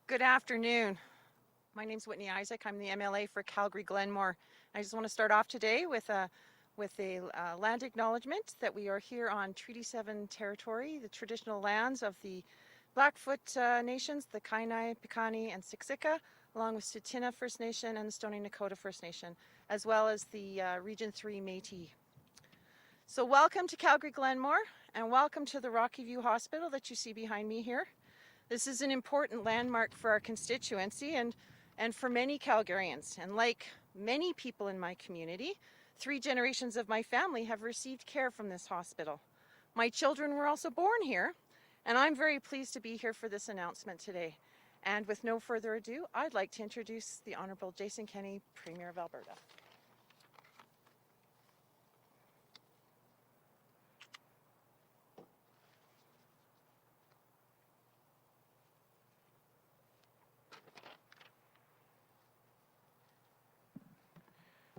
Good afternoon. My name's Whitney Isaac. I'm the MLA for Calgary Glenmore. I just want to start off today with a land acknowledgement that we are here on Treaty 7 territory, the traditional lands of the Blackfoot nations, the Kainai, Piikani, and Siksika, along with Tsuut'ina First Nation and the Stoney Nakoda First Nation, as well as the Region 3 Métis. So welcome to Calgary Glenmore, and welcome to the Rockyview Hospital that you see behind me here. This is an important landmark for our constituency and for many Calgarians. And like many people in my community, 3 generations of my family have received care from this hospital. My children were also born here, and I'm very pleased to be here for this announcement today. And with no further ado, I'd like to introduce the Honourable Jason Kenney, Premier of Alberta.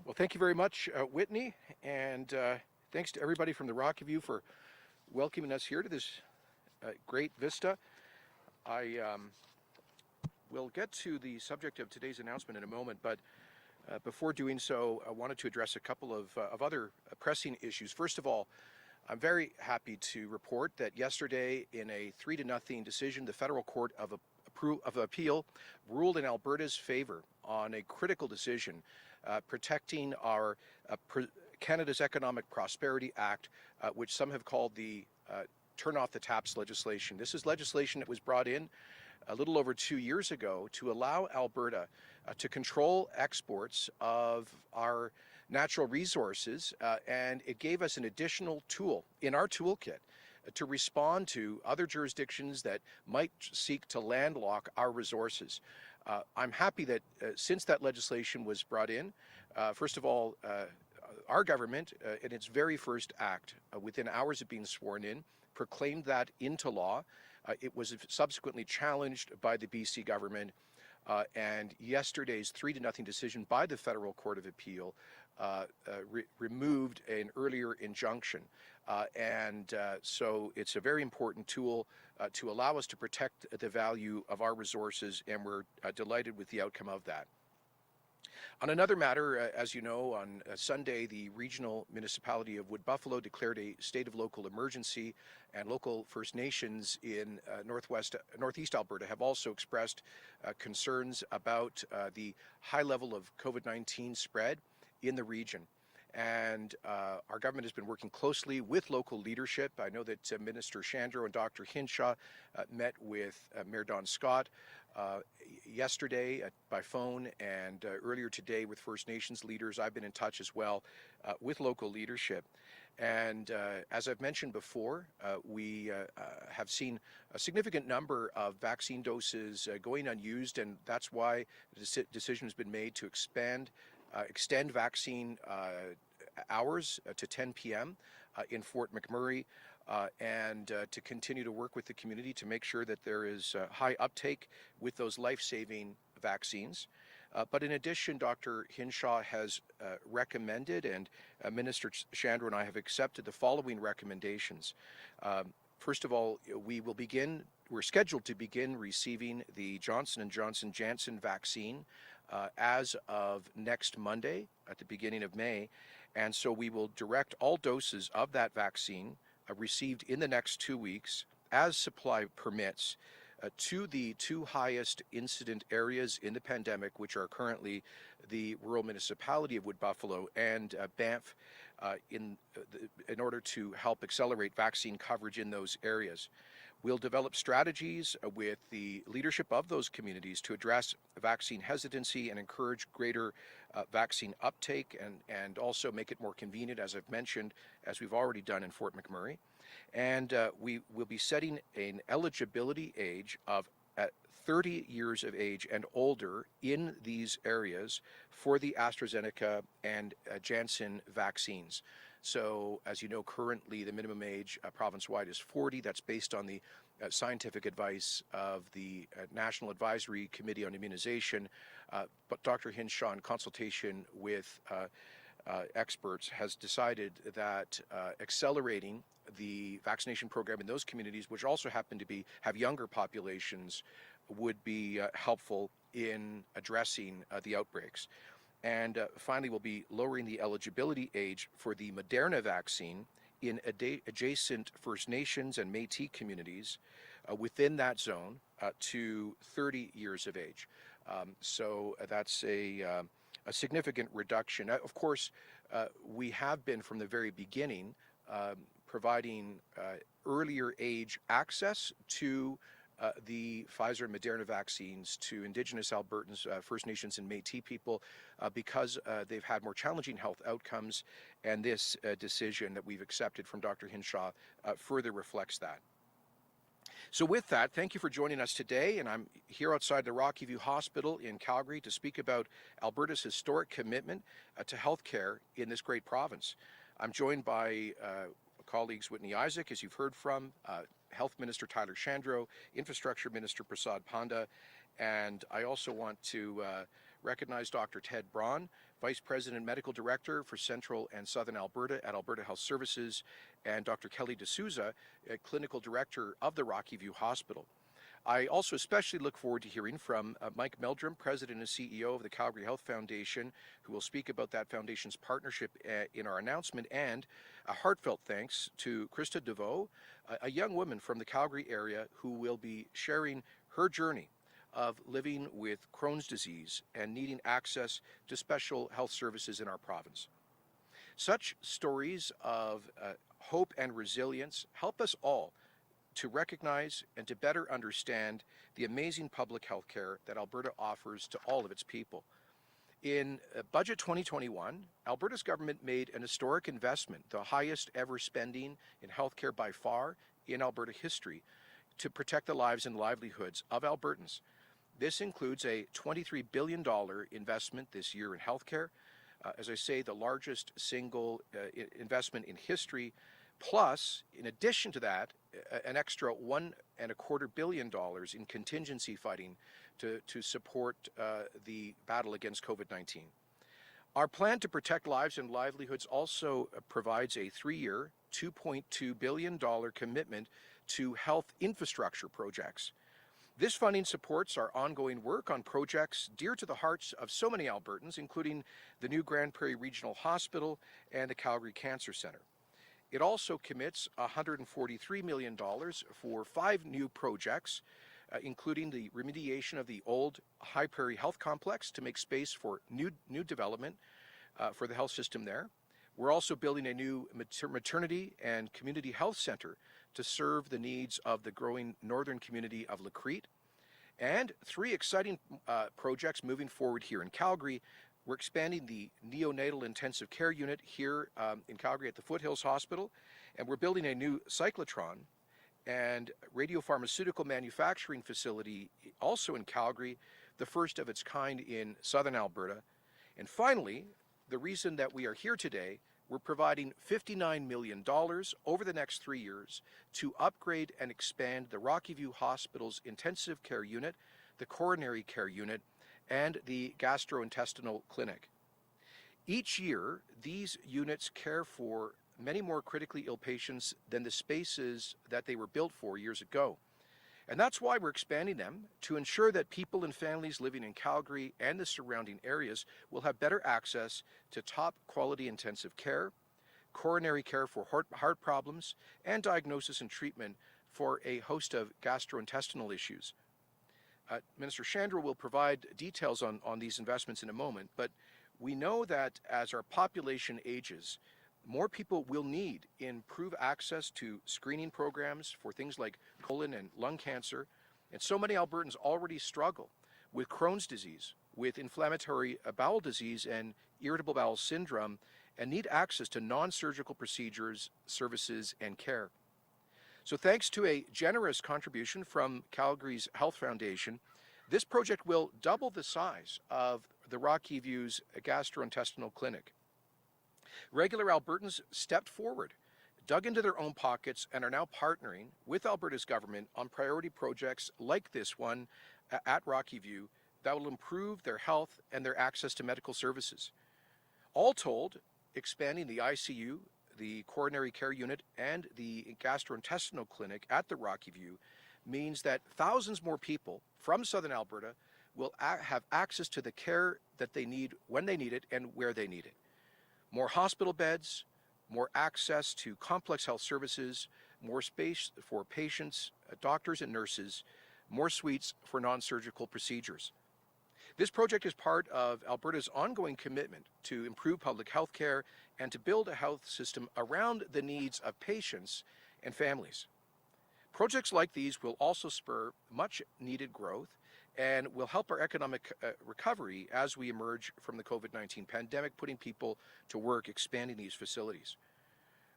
Well, thank you very much, Whitney, and thanks to everybody from the Rockyview for welcoming us here to this great vista. I will get to the subject of today's announcement in a moment, but before doing so, I wanted to address a couple of other pressing issues. First of all, I'm very happy to report that yesterday, in a 3-0 decision, the Federal Court of Appeal ruled in Alberta's favor on a critical decision protecting our Canada's Economic Prosperity Act, which some have called the Turn Off the Taps legislation. This is legislation that was brought in a little over 2 years ago to allow Alberta to control exports of our natural resources, and it gave us an additional tool in our toolkit to respond to other jurisdictions that might seek to landlock our resources. I'm happy that since that legislation was brought in, first of all, our government, in its very first act, within hours of being sworn in, proclaimed that into law. It was subsequently challenged by the BC government, and yesterday's 3-0 decision by the Federal Court of Appeal removed an earlier injunction. So it's a very important tool to allow us to protect the value of our resources, and we're delighted with the outcome of that. On another matter, as you know, on Sunday, the regional municipality of Wood Buffalo declared a state of local emergency, and local First Nations in northeast Alberta have also expressed concerns about the high level of COVID-19 spread in the region. And our government has been working closely with local leadership. I know that Minister Shandro and Dr. Hinshaw met with Mayor Don Scott yesterday by phone, and earlier today with First Nations leaders. I've been in touch as well with local leadership. And as I've mentioned before, we have seen a significant number of vaccine doses going unused, and that's why the decision has been made to extend vaccine hours to 10 p.m. In Fort McMurray, and to continue to work with the community to make sure that there is high uptake with those life-saving vaccines. But in addition, Dr. Hinshaw has recommended, and Minister Shandro and I have accepted the following recommendations. First of all, we're scheduled to begin receiving the Johnson & Johnson Janssen vaccine as of next Monday at the beginning of May. And so we will direct all doses of that vaccine received in the next 2 weeks, as supply permits, to the 2 highest incident areas in the pandemic, which are currently the rural municipality of Wood Buffalo and Banff, in order to help accelerate vaccine coverage in those areas. We'll develop strategies with the leadership of those communities to address vaccine hesitancy and encourage greater vaccine uptake, and also make it more convenient, as I've mentioned, as we've already done in Fort McMurray. And we will be setting an eligibility age of 30 years of age and older in these areas for the AstraZeneca and Janssen vaccines. So, as you know, currently the minimum age province-wide is 40. That's based on the scientific advice of the National Advisory Committee on Immunization. But Dr. Hinshaw, in consultation with experts, has decided that accelerating the vaccination program in those communities, which also happen to have younger populations, would be helpful in addressing the outbreaks. And finally, we'll be lowering the eligibility age for the Moderna vaccine in adjacent First Nations and Métis communities within that zone to 30 years of age. So that's a significant reduction. Of course, we have been from the very beginning providing earlier age access to the Pfizer and Moderna vaccines to Indigenous Albertans, First Nations and Métis people because they've had more challenging health outcomes, and this decision that we've accepted from Dr. Hinshaw further reflects that. So with that, thank you for joining us today, and I'm here outside the Rockyview Hospital in Calgary to speak about Alberta's historic commitment to healthcare in this great province. I'm joined by colleagues Whitney Isaac, as you've heard from, Health Minister Tyler Shandro, Infrastructure Minister Prasad Panda, and I also want to recognize Dr. Ted Braun, Vice President Medical Director for Central and Southern Alberta at Alberta Health Services, and Dr. Kelly D'Souza, Clinical Director of the Rockyview Hospital. I also especially look forward to hearing from Mike Meldrum, President and CEO of the Calgary Health Foundation, who will speak about that foundation's partnership in our announcement, and a heartfelt thanks to Krista DeVoe, a young woman from the Calgary area who will be sharing her journey of living with Crohn's disease and needing access to special health services in our province. Such stories of hope and resilience help us all to recognize and to better understand the amazing public health care that Alberta offers to all of its people. In Budget 2021, Alberta's government made an historic investment, the highest ever spending in healthcare by far in Alberta history, to protect the lives and livelihoods of Albertans. This includes a $23 billion investment this year in healthcare. As I say, the largest single investment in history. Plus, in addition to that, an extra $1.25 billion in contingency fighting to support the battle against COVID-19. Our plan to protect lives and livelihoods also provides a 3-year, $2.2 billion commitment to health infrastructure projects. This funding supports our ongoing work on projects dear to the hearts of so many Albertans, including the new Grand Prairie Regional Hospital and the Calgary Cancer Centre. It also commits $143 million for 5 new projects, including the remediation of the old High Prairie Health Complex to make space for new development for the health system there. We're also building a new maternity and community health center to serve the needs of the growing northern community of Lacrete. And 3 exciting projects moving forward here in Calgary. We're expanding the neonatal intensive care unit here in Calgary at the Foothills Hospital, and we're building a new cyclotron and radiopharmaceutical manufacturing facility also in Calgary, the first of its kind in southern Alberta. And finally, the reason that we are here today, we're providing $59 million over the next 3 years to upgrade and expand the Rockyview Hospital's intensive care unit, the coronary care unit, and the gastrointestinal clinic. Each year, these units care for many more critically ill patients than the spaces that they were built for years ago. And that's why we're expanding them, to ensure that people and families living in Calgary and the surrounding areas will have better access to top quality intensive care, coronary care for heart problems, and diagnosis and treatment for a host of gastrointestinal issues. Minister Shandro will provide details on these investments in a moment, but we know that as our population ages, more people will need improved access to screening programs for things like colon and lung cancer, and so many Albertans already struggle with Crohn's disease, with inflammatory bowel disease and irritable bowel syndrome, and need access to non-surgical procedures, services, and care. So thanks to a generous contribution from Calgary's Health Foundation, this project will double the size of the Rockyview's gastrointestinal clinic. Regular Albertans stepped forward, dug into their own pockets, and are now partnering with Alberta's government on priority projects like this one at Rockyview that will improve their health and their access to medical services. All told, expanding the ICU, the coronary care unit, and the gastrointestinal clinic at the Rockyview means that thousands more people from southern Alberta will have access to the care that they need when they need it and where they need it. More hospital beds, more access to complex health services, more space for patients, doctors and nurses, more suites for non-surgical procedures. This project is part of Alberta's ongoing commitment to improve public health care and to build a health system around the needs of patients and families. Projects like these will also spur much needed growth and will help our economic recovery as we emerge from the COVID-19 pandemic, putting people to work, expanding these facilities.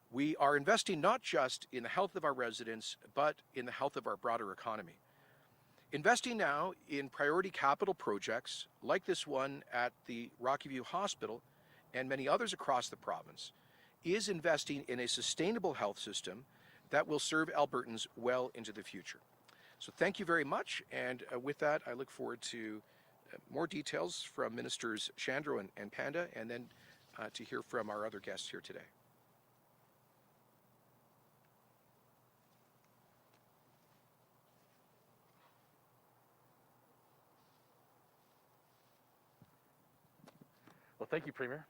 We are investing not just in the health of our residents, but in the health of our broader economy. Investing now in priority capital projects like this one at the Rockyview Hospital and many others across the province is investing in a sustainable health system that will serve Albertans well into the future. So thank you very much, and with that, I look forward to more details from Ministers Shandro and Panda, and then to hear from our other guests here today. Well, thank you, Premier.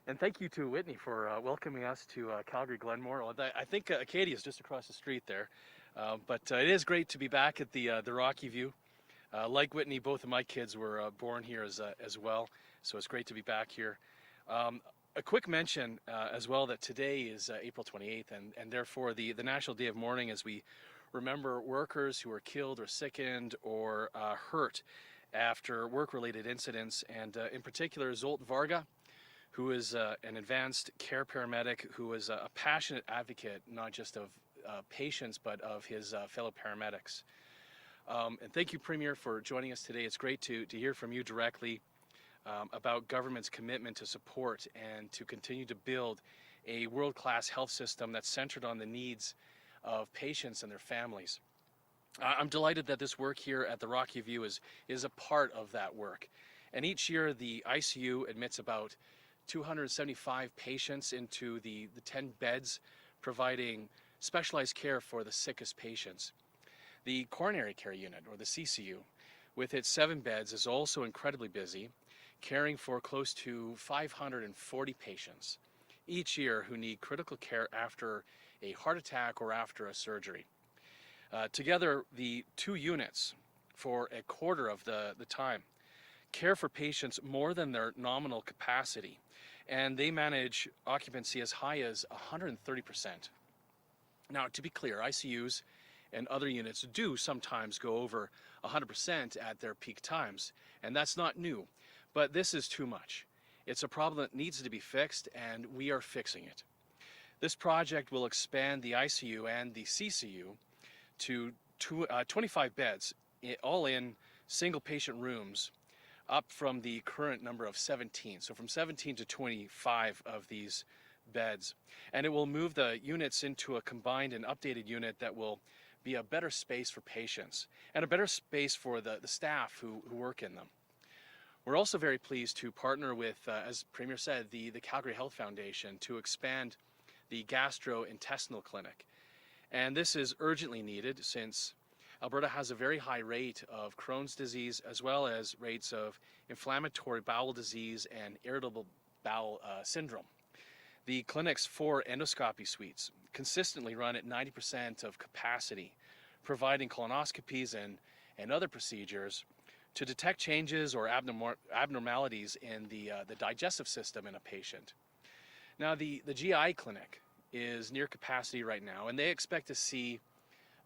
And thank you to Whitney for welcoming us to Calgary Glenmore. I think Acadia is just across the street there, but it is great to be back at the Rockyview. Like Whitney, both of my kids were born here as well, so it's great to be back here. A quick mention as well that today is April 28th, and therefore the National Day of Mourning as we remember workers who were killed or sickened or hurt after work-related incidents, and in particular Zoltan Varga, who is an advanced care paramedic who is a passionate advocate not just of patients but of his fellow paramedics. And thank you, Premier, for joining us today. It's great to hear from you directly about government's commitment to support and to continue to build a world-class health system that's centered on the needs of patients and their families. I'm delighted that this work here at the Rockyview is a part of that work. And each year the ICU admits about 275 patients into the 10 beds, providing specialized care for the sickest patients. The coronary care unit, or the CCU, with its 7 beds, is also incredibly busy, caring for close to 540 patients each year who need critical care after a heart attack or after a surgery. Together, the 2 units, for a quarter of the time, care for patients more than their nominal capacity, and they manage occupancy as high as 130%. Now, to be clear, ICUs and other units do sometimes go over 100% at their peak times, and that's not new, but this is too much. It's a problem that needs to be fixed, and we are fixing it. This project will expand the ICU and the CCU to 25 beds, all in single patient rooms, up from the current number of 17. So from 17 to 25 of these beds. And it will move the units into a combined and updated unit that will be a better space for patients and a better space for the staff who work in them. We're also very pleased to partner with, as Premier said, the Calgary Health Foundation to expand the gastrointestinal clinic. And this is urgently needed since Alberta has a very high rate of Crohn's disease as well as rates of inflammatory bowel disease and irritable bowel syndrome. The clinic's 4 endoscopy suites consistently run at 90% of capacity, providing colonoscopies and other procedures to detect changes or abnormalities in the digestive system in a patient. Now, the GI clinic is near capacity right now, and they expect to see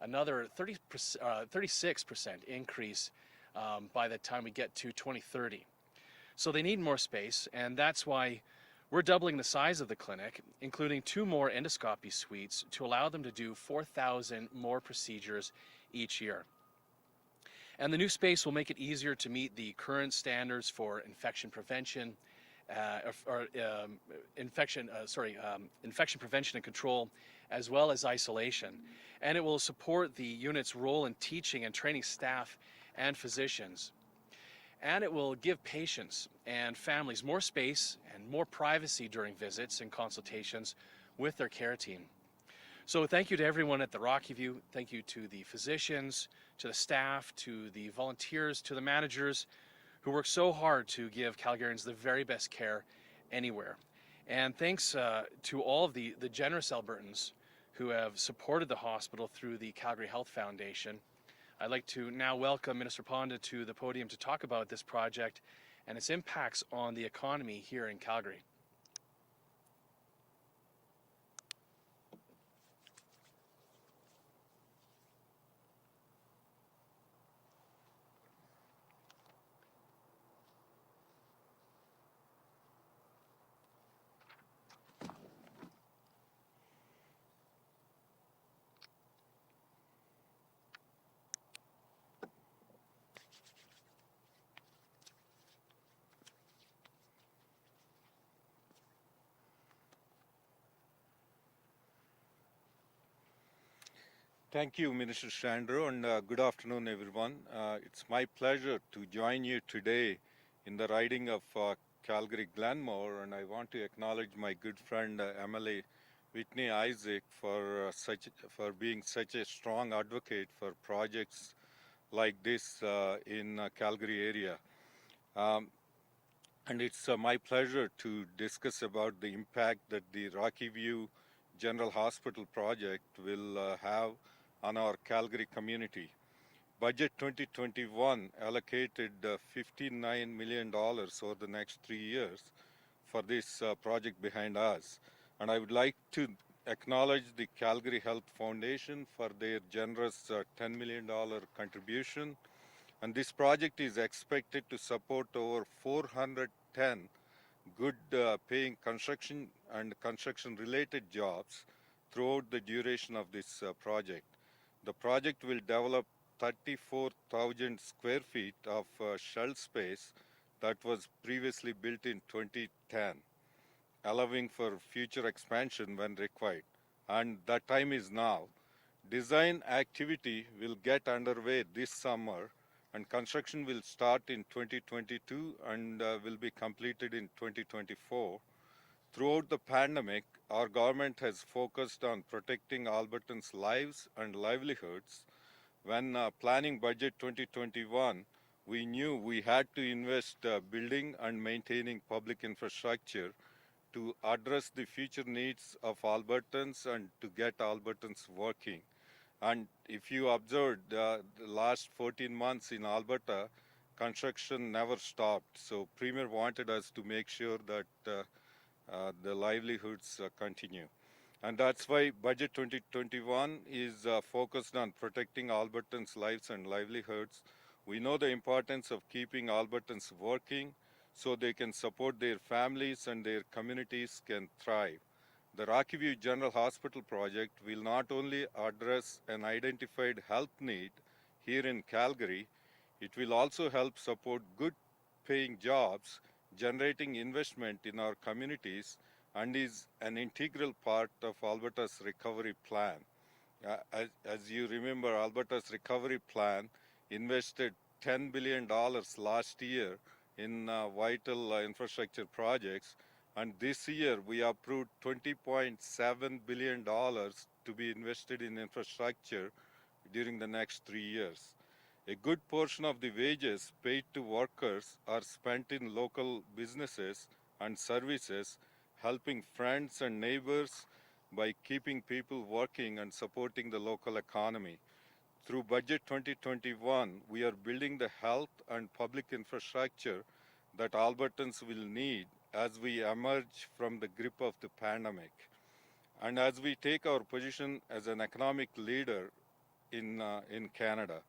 another 36% increase by the time we get to 2030. So they need more space, and that's why we're doubling the size of the clinic, including 2 more endoscopy suites to allow them to do 4,000 more procedures each year. And the new space will make it easier to meet the current standards for infection prevention, infection prevention and control, as well as isolation. And it will support the unit's role in teaching and training staff and physicians. and it will give patients and families more space and more privacy during visits and consultations with their care team. So thank you to everyone at the Rockyview. Thank you to the physicians, to the staff, to the volunteers, to the managers who work so hard to give Calgarians the very best care anywhere. And thanks to all of the generous Albertans who have supported the hospital through the Calgary Health Foundation. I'd like to now welcome Minister Panda to the podium to talk about this project and its impacts on the economy here in Calgary. Thank you, Minister Shandro, and good afternoon, everyone. It's my pleasure to join you today in the riding of Calgary Glenmore, and I want to acknowledge my good friend MLA Whitney Isaac for being such a strong advocate for projects like this in Calgary area. And it's my pleasure to discuss about the impact that the Rockyview General Hospital project will have on our Calgary community. Budget 2021 allocated $59 million over the next 3 years for this project behind us. And I would like to acknowledge the Calgary Health Foundation for their generous $10 million contribution. And this project is expected to support over 410 good paying construction and construction-related jobs throughout the duration of this project. The project will develop 34,000 square feet of shell space that was previously built in 2010, allowing for future expansion when required. And that time is now. Design activity will get underway this summer, and construction will start in 2022 and will be completed in 2024. Throughout the pandemic, our government has focused on protecting Albertans' lives and livelihoods. When planning budget 2021, we knew we had to invest building and maintaining public infrastructure to address the future needs of Albertans and to get Albertans working. And if you observed the last 14 months in Alberta, construction never stopped. So Premier wanted us to make sure that the livelihoods continue. And that's why Budget 2021 is focused on protecting Albertans' lives and livelihoods. We know the importance of keeping Albertans working so they can support their families and their communities can thrive. The Rockyview General Hospital project will not only address an identified health need here in Calgary, it will also help support good paying jobs, generating investment in our communities, and is an integral part of Alberta's recovery plan. As you remember, Alberta's recovery plan invested $10 billion last year in vital infrastructure projects, and this year we approved $20.7 billion to be invested in infrastructure during the next 3 years. A good portion of the wages paid to workers are spent in local businesses and services, helping friends and neighbors by keeping people working and supporting the local economy. Through Budget 2021, we are building the health and public infrastructure that Albertans will need as we emerge from the grip of the pandemic. And as we take our position as an economic leader in Canada.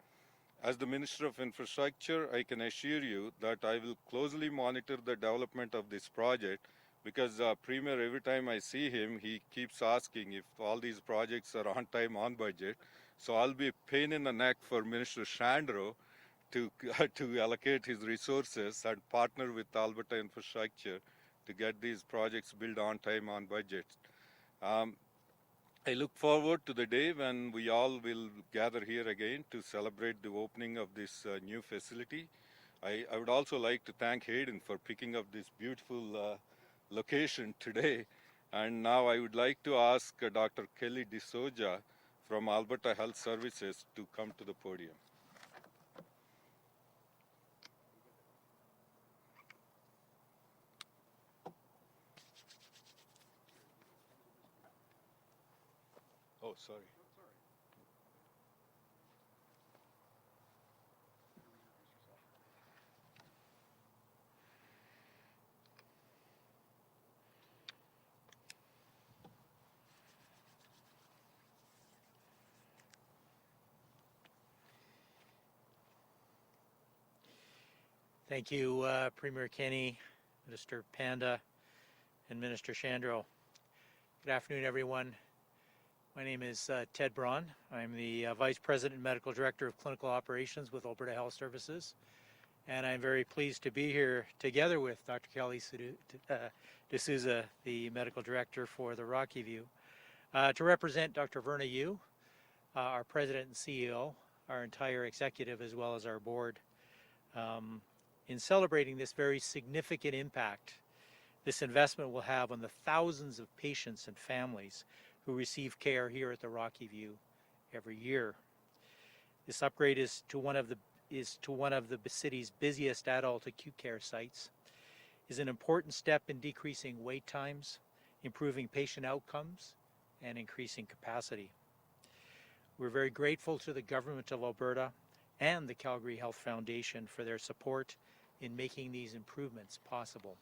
As the Minister of Infrastructure, I can assure you that I will closely monitor the development of this project because Premier, every time I see him, he keeps asking if all these projects are on time, on budget. So I'll be a pain in the neck for Minister Shandro to allocate his resources and partner with Alberta Infrastructure to get these projects built on time, on budget. I look forward to the day when we all will gather here again to celebrate the opening of this new facility. I would also like to thank Hayden for picking up this beautiful location today. And now I would like to ask Dr. Kelly D'Souza from Alberta Health Services to come to the podium. Oh, sorry. Thank you, Premier Kenney, Minister Panda, and Minister Shandro. Good afternoon, everyone. My name is Ted Braun. I'm the Vice President and Medical Director of Clinical Operations with Alberta Health Services, and I'm very pleased to be here together with Dr. Kelly D'Souza, the Medical Director for the Rockyview, to represent Dr. Verna Yu, our President and CEO, our entire executive, as well as our board. In celebrating this very significant impact this investment will have on the thousands of patients and families who receive care here at the Rockyview every year. This upgrade is to one of the city's busiest adult acute care sites, is an important step in decreasing wait times, improving patient outcomes, and increasing capacity. We're very grateful to the Government of Alberta and the Calgary Health Foundation for their support in making these improvements possible.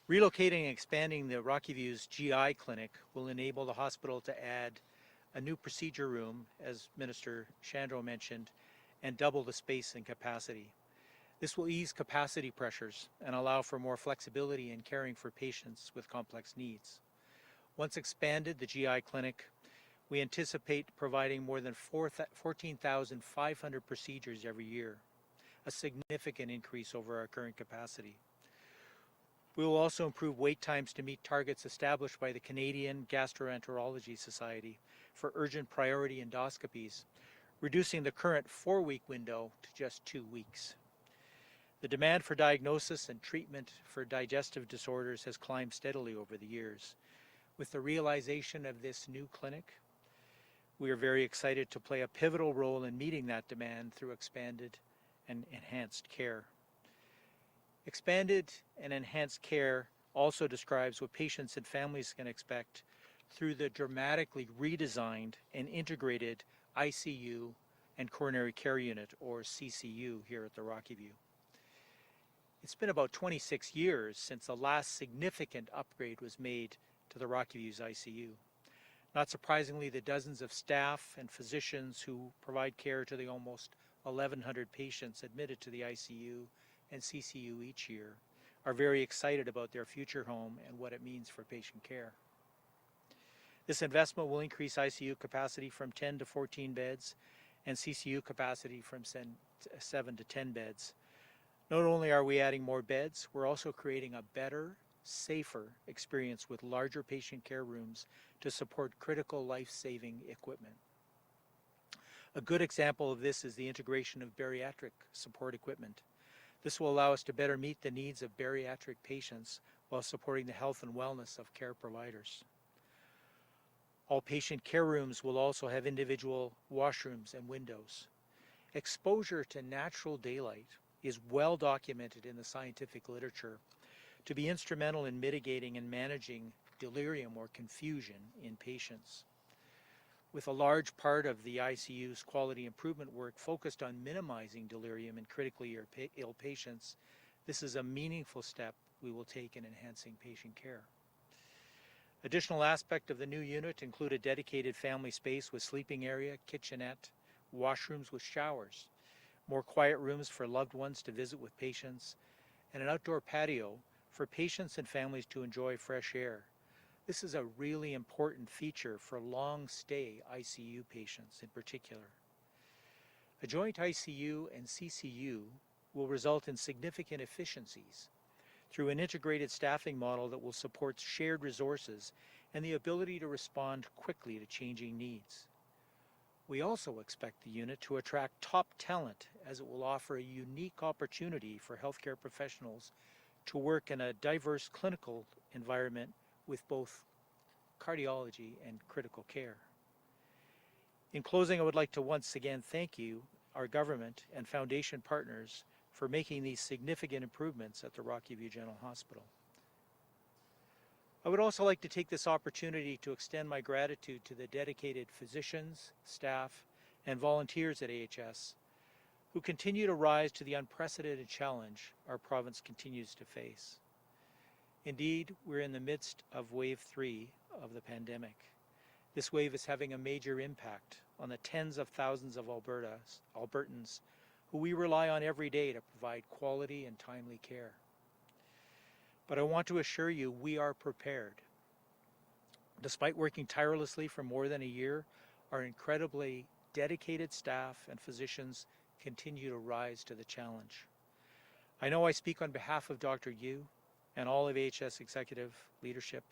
Relocating and expanding the Rockyview's GI clinic will enable the hospital to add a new procedure room, as Minister Shandro mentioned, and double the space and capacity. This will ease capacity pressures and allow for more flexibility in caring for patients with complex needs. Once expanded, the GI clinic, we anticipate providing more than 14,500 procedures every year, a significant increase over our current capacity. We will also improve wait times to meet targets established by the Canadian Gastroenterology Society for urgent priority endoscopies, reducing the current 4-week window to just 2 weeks. The demand for diagnosis and treatment for digestive disorders has climbed steadily over the years. With the realization of this new clinic, we are very excited to play a pivotal role in meeting that demand through expanded and enhanced care. Expanded and enhanced care also describes what patients and families can expect through the dramatically redesigned and integrated ICU and coronary care unit, or CCU, here at the Rockyview. It's been about 26 years since the last significant upgrade was made to the Rockyview's ICU. Not surprisingly, the dozens of staff and physicians who provide care to the almost 1,100 patients admitted to the ICU and CCU each year are very excited about their future home and what it means for patient care. This investment will increase ICU capacity from 10 to 14 beds and CCU capacity from 7 to 10 beds. Not only are we adding more beds, we're also creating a better, safer experience with larger patient care rooms to support critical life-saving equipment. A good example of this is the integration of bariatric support equipment. This will allow us to better meet the needs of bariatric patients while supporting the health and wellness of care providers. All patient care rooms will also have individual washrooms and windows. Exposure to natural daylight is well documented in the scientific literature to be instrumental in mitigating and managing delirium or confusion in patients. With a large part of the ICU's quality improvement work focused on minimizing delirium in critically ill patients, this is a meaningful step we will take in enhancing patient care. Additional aspects of the new unit include a dedicated family space with sleeping area, kitchenette, washrooms with showers, more quiet rooms for loved ones to visit with patients, and an outdoor patio for patients and families to enjoy fresh air. This is a really important feature for long-stay ICU patients in particular. A joint ICU and CCU will result in significant efficiencies through an integrated staffing model that will support shared resources and the ability to respond quickly to changing needs. We also expect the unit to attract top talent as it will offer a unique opportunity for healthcare professionals to work in a diverse clinical environment with both cardiology and critical care. In closing, I would like to once again thank you, our government and foundation partners, for making these significant improvements at the Rockyview General Hospital. I would also like to take this opportunity to extend my gratitude to the dedicated physicians, staff, and volunteers at AHS who continue to rise to the unprecedented challenge our province continues to face. Indeed, we're in the midst of wave 3 of the pandemic. This wave is having a major impact on the tens of thousands of Albertans who we rely on every day to provide quality and timely care. But I want to assure you we are prepared. Despite working tirelessly for more than a year, our incredibly dedicated staff and physicians continue to rise to the challenge. I know I speak on behalf of Dr. Yu and all of AHS executive leadership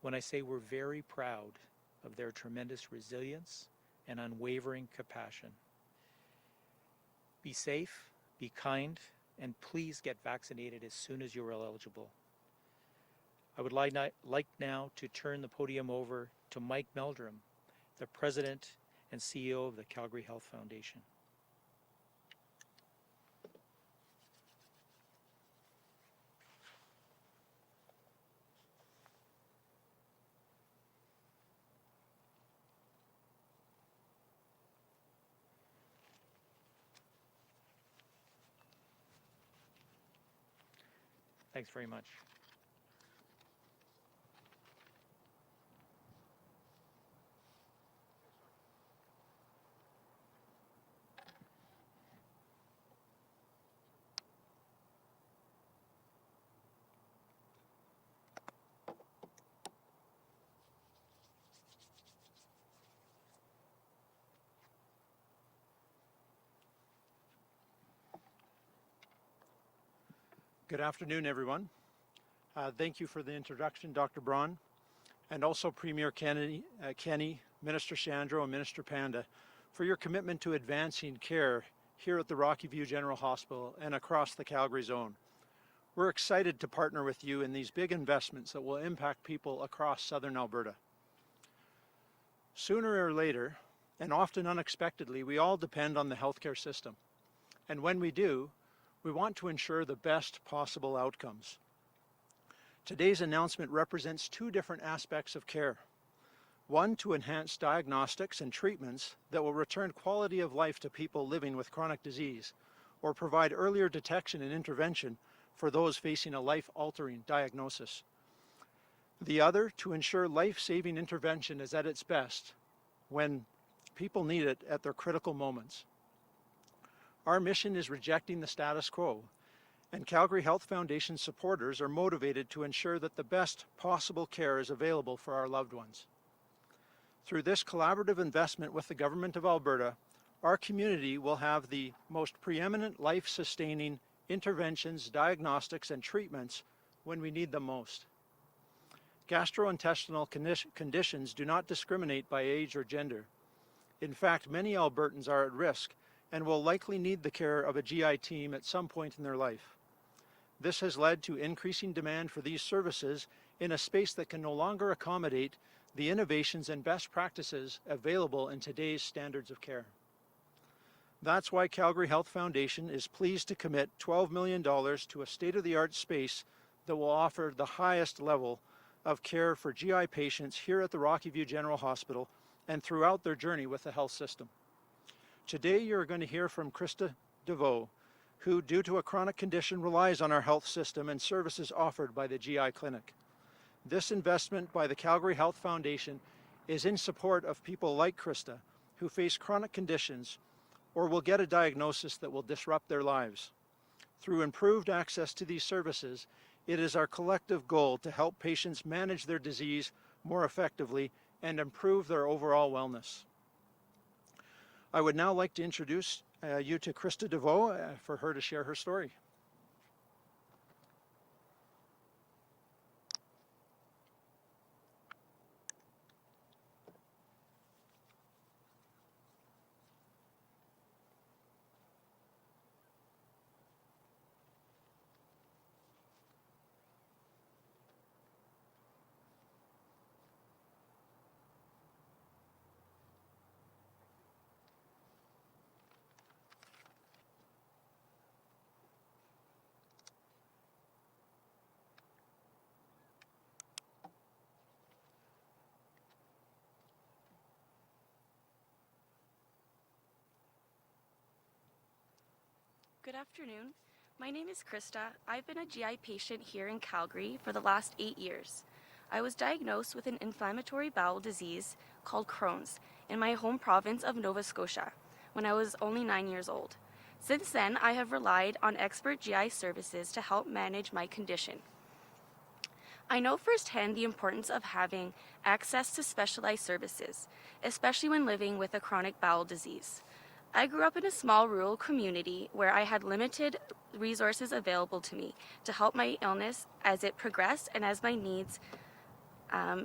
when I say we're very proud of their tremendous resilience and unwavering compassion. Be safe, be kind, and please get vaccinated as soon as you are eligible. I would like now to turn the podium over to Mike Meldrum, the President and CEO of the Calgary Health Foundation. Thanks very much. Good afternoon, everyone. Thank you for the introduction, Dr. Braun, and also Premier Kenney, Minister Shandro, and Minister Panda for your commitment to advancing care here at the Rockyview General Hospital and across the Calgary zone. We're excited to partner with you in these big investments that will impact people across southern Alberta. Sooner or later, and often unexpectedly, we all depend on the healthcare system. And when we do, we want to ensure the best possible outcomes. Today's announcement represents two different aspects of care. One, to enhance diagnostics and treatments that will return quality of life to people living with chronic disease, or provide earlier detection and intervention for those facing a life-altering diagnosis. The other, to ensure life-saving intervention is at its best when people need it at their critical moments. Our mission is rejecting the status quo, and Calgary Health Foundation supporters are motivated to ensure that the best possible care is available for our loved ones. Through this collaborative investment with the Government of Alberta, our community will have the most preeminent life-sustaining interventions, diagnostics, and treatments when we need them most. Gastrointestinal conditions do not discriminate by age or gender. In fact, many Albertans are at risk and will likely need the care of a GI team at some point in their life. This has led to increasing demand for these services in a space that can no longer accommodate the innovations and best practices available in today's standards of care. That's why Calgary Health Foundation is pleased to commit $12 million to a state-of-the-art space that will offer the highest level of care for GI patients here at the Rockyview General Hospital and throughout their journey with the health system. Today, you're going to hear from Krista DeVoe, who, due to a chronic condition, relies on our health system and services offered by the GI Clinic. This investment by the Calgary Health Foundation is in support of people like Krista, who face chronic conditions or will get a diagnosis that will disrupt their lives. Through improved access to these services, it is our collective goal to help patients manage their disease more effectively and improve their overall wellness. I would now like to introduce you to Krista DeVoe for her to share her story. Good afternoon. My name is Krista. I've been a GI patient here in Calgary for the last 8 years. I was diagnosed with an inflammatory bowel disease called Crohn's in my home province of Nova Scotia when I was only 9 years old. Since then, I have relied on expert GI services to help manage my condition. I know firsthand the importance of having access to specialized services, especially when living with a chronic bowel disease. I grew up in a small rural community where I had limited resources available to me to help my illness as it progressed and as my needs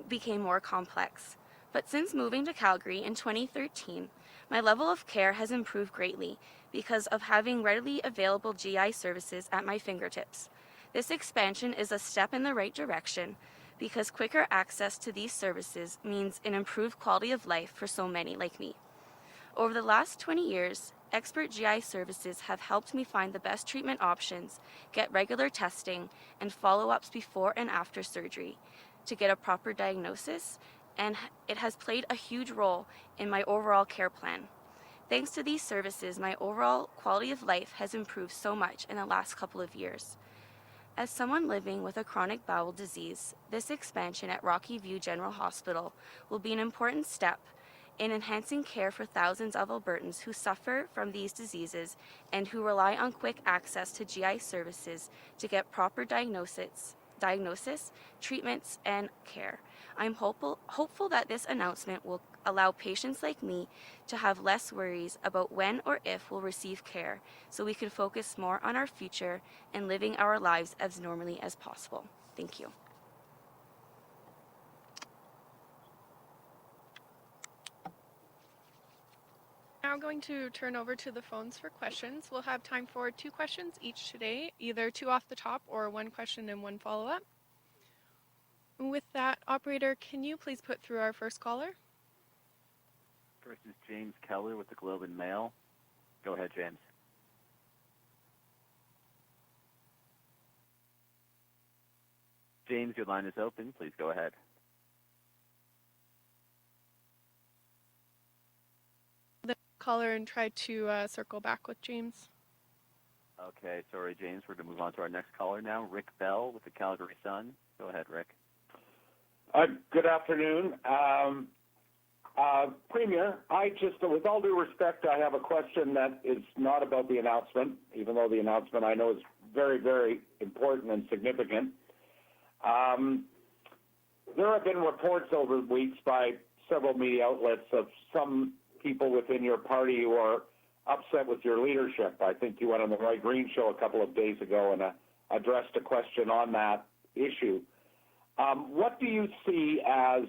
became more complex. But since moving to Calgary in 2013, my level of care has improved greatly because of having readily available GI services at my fingertips. This expansion is a step in the right direction because quicker access to these services means an improved quality of life for so many like me. Over the last 20 years, expert GI services have helped me find the best treatment options, get regular testing, and follow-ups before and after surgery to get a proper diagnosis, and it has played a huge role in my overall care plan. Thanks to these services, my overall quality of life has improved so much in the last couple of years. As someone living with a chronic bowel disease, this expansion at Rockyview General Hospital will be an important step in enhancing care for thousands of Albertans who suffer from these diseases and who rely on quick access to GI services to get proper diagnosis, treatments, and care. I'm hopeful that this announcement will allow patients like me to have less worries about when or if we'll receive care, so we can focus more on our future and living our lives as normally as possible. Thank you. Now going to turn over to the phones for questions. We'll have time for 2 questions each today, either 2 off the top or 1 question and 1 follow-up. With that, operator, can you please put through our first caller? First is James Keller with the Globe and Mail. Go ahead, James. James, your line is open. Please go ahead. The caller and try to circle back with James. Okay, sorry, James. We're going to move on to our next caller now. Rick Bell with the Calgary Sun. Go ahead, Rick. Good afternoon. Premier, with all due respect, I have a question that is not about the announcement, even though the announcement I know is very, very important and significant. There have been reports over weeks by several media outlets of some people within your party who are upset with your leadership. I think you went on the Roy Green show a couple of days ago and addressed a question on that issue. What do you see as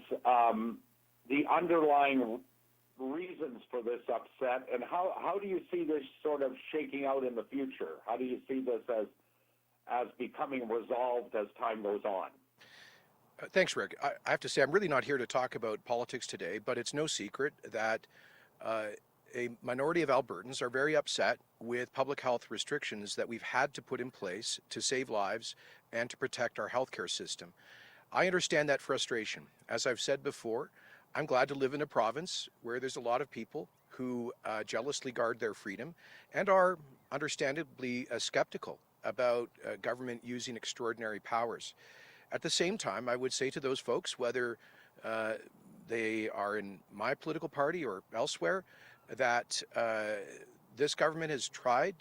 the underlying reasons for this upset, and how do you see this sort of shaking out in the future? How do you see this as becoming resolved as time goes on? Thanks, Rick. I have to say, I'm really not here to talk about politics today, but it's no secret that a minority of Albertans are very upset with public health restrictions that we've had to put in place to save lives and to protect our healthcare system. I understand that frustration. As I've said before, I'm glad to live in a province where there's a lot of people who jealously guard their freedom and are understandably skeptical about government using extraordinary powers. At the same time, I would say to those folks, whether they are in my political party or elsewhere, that this government has tried